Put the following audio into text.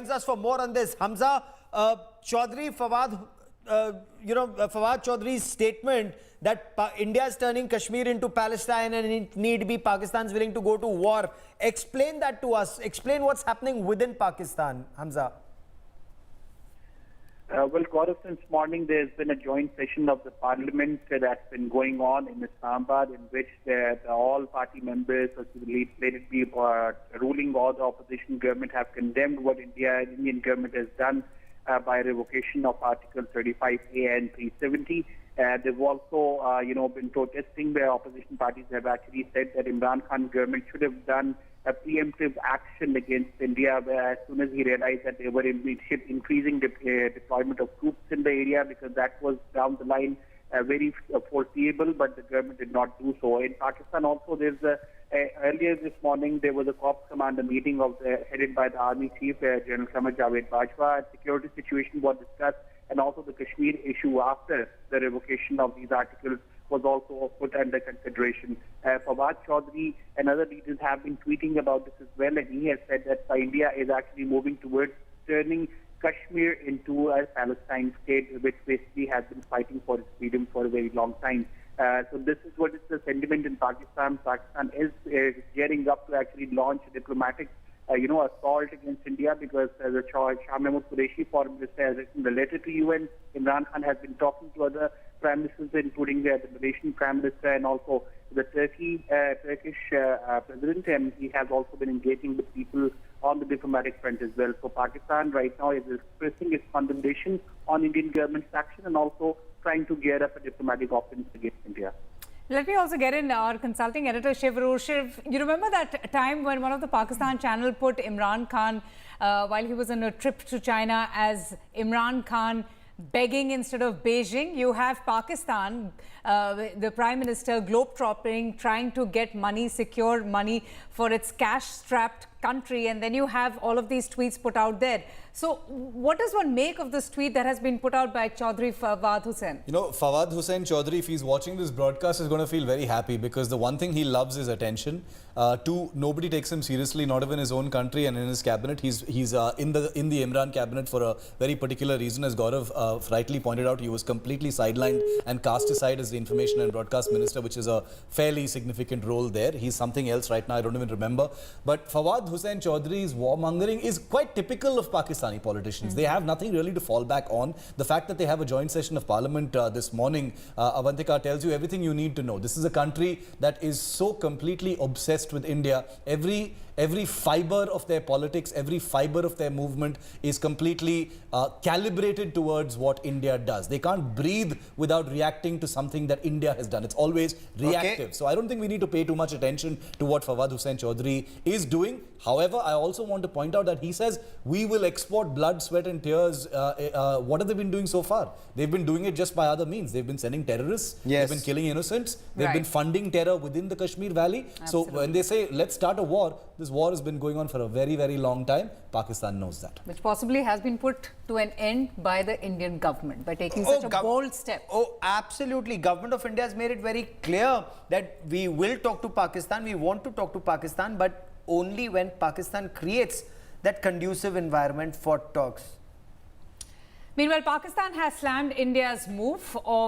joins us for more on this. Hamza, Chaudhry Fawad, Fawad Chaudhry's statement that India is turning Kashmir into Palestine and it need be Pakistan's willing to go to war. Explain that to us. Explain what's happening within Pakistan, Hamza. Well, Gaurav, since morning there's been a joint session of the parliament that's been going on in Islamabad, in which all party members, let it be ruling or the opposition government, have condemned what Indian government has done by revocation of Article 35A and 370. They've also, been protesting. The opposition parties have actually said that Imran Khan government should have done a preemptive action against India as soon as he realized that they were increasing deployment of troops in the area, because that was down the line very foreseeable, but the government did not do so. In Pakistan also, there's earlier this morning there was a corps commander meeting headed by the army chief, General Samar Javed Bajwa. Security situation was discussed, and also the Kashmir issue after the revocation of these articles was also put under consideration. Fawad Chaudhry and other leaders have been tweeting about this as well, and he has said that India is actually moving towards turning Kashmir into a Palestine state, which basically has been fighting for its freedom for a very long time. So this is what is the sentiment in Pakistan. Pakistan is gearing up to actually launch a diplomatic assault against India, because the Shah Mahmood Qureshi, foreign minister, has written a letter to UN. Imran Khan has been talking to other prime ministers, including the Malaysian prime minister and also the Turkish president, and he has also been engaging with people on the diplomatic front as well. So Pakistan right now is expressing its condemnation on Indian government's action and also trying to gear up a diplomatic offense against India. Let me also get in our consulting editor, Shiv. You remember that time when one of the Pakistan channel put Imran Khan, while he was on a trip to China, as Imran Khan begging instead of Beijing? You have Pakistan, the Prime Minister, globe-trotting, trying to get money, secure money for its cash-strapped country, and then you have all of these tweets put out there. So what does one make of this tweet that has been put out by Chaudhry Fawad Hussain? You know, Fawad Hussain Chaudhry, if he's watching this broadcast, is going to feel very happy, because the one thing he loves is attention. Two, nobody takes him seriously, not even his own country and in his cabinet. He's in the Imran cabinet for a very particular reason. As Gaurav rightly pointed out, he was completely sidelined and cast aside as the information and broadcast minister, which is a fairly significant role there. He's something else right now, I don't even remember. But Fawad Hussain Chaudhry's warmongering is quite typical of Pakistani politicians. They have nothing really to fall back on. The fact that they have a joint session of parliament this morning, Avantika, tells you everything you need to know. This is a country that is so completely obsessed with India. Every fiber of their politics, every fiber of their movement is completely calibrated towards what India does. They can't breathe without reacting to something that India has done. It's always reactive. Okay. So I don't think we need to pay too much attention to what Fawad Hussain Chaudhry is doing. However, I also want to point out that he says we will export blood, sweat and tears. What have they been doing so far? They've been doing it just by other means. They've been sending terrorists. Yes. They've been killing innocents. They've been funding terror within the Kashmir Valley. Absolutely. So when they say, let's start a war, this war has been going on for a very, very long time. Pakistan knows that. Which possibly has been put to an end by the Indian government by taking such a bold step. Oh, absolutely. Government of India has made it very clear that we will talk to Pakistan. We want to talk to Pakistan, but only when Pakistan creates that conducive environment for talks. Meanwhile, Pakistan has slammed India's move of